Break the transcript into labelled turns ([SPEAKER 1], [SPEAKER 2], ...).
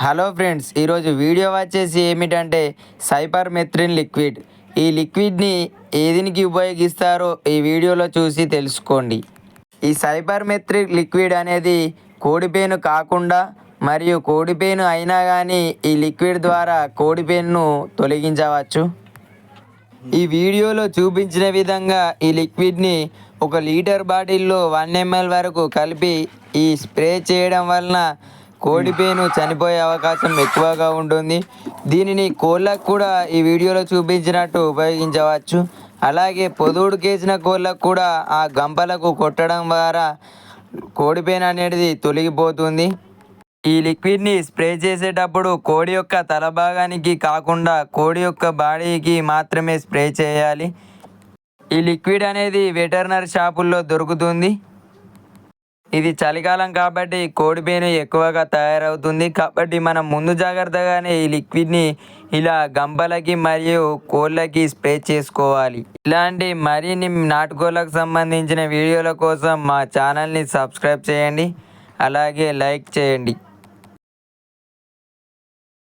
[SPEAKER 1] Hello friends, ఈరోజు video వచ్చేసి ఏమిటంటే సైపర్మెత్రిన్ లిక్విడ్. ఈ లిక్విడ్ని ఏదినికి ఉపయోగిస్తారో ఈ వీడియోలో చూసి తెలుసుకోండి. ఈ సైపర్మెత్రిక్ లిక్విడ్ అనేది కోడిపేను కాకుండా మరియు కోడిపేను అయినా కానీ ఈ లిక్విడ్ ద్వారా కోడిపేనును తొలగించవచ్చు. ఈ వీడియోలో చూపించిన విధంగా ఈ లిక్విడ్ని 1 లీటర్ బాటిల్లో 1 ml వరకు కలిపి ఈ స్ప్రే చేయడం వలన కోడిపేను చనిపోయే అవకాశం ఎక్కువగా ఉంటుంది. దీనిని కోళ్ళకు కూడా ఈ వీడియోలో చూపించినట్టు ఉపయోగించవచ్చు. అలాగే పొదుడు కేసిన కోళ్ళకు కూడా ఆ గంపలకు కొట్టడం ద్వారా కోడిపేను అనేది తొలగిపోతుంది. ఈ లిక్విడ్ని స్ప్రే చేసేటప్పుడు కోడి యొక్క తల భాగానికి కాకుండా కోడి యొక్క బాడీకి మాత్రమే స్ప్రే చేయాలి. ఈ లిక్విడ్ అనేది వెటర్నరీ షాపుల్లో దొరుకుతుంది. ఇది చలికాలం కాబట్టి కోడిపేను ఎక్కువగా తయారవుతుంది. కాబట్టి మనం ముందు జాగ్రత్తగానే ఈ లిక్విడ్ని ఇలా గంపలకి మరియు కోళ్ళకి స్ప్రే చేసుకోవాలి. ఇలాంటి మరిన్ని నాటుకోళ్ళకు సంబంధించిన వీడియోల కోసం మా ఛానల్ని సబ్స్క్రైబ్ చేయండి, అలాగే లైక్ చేయండి.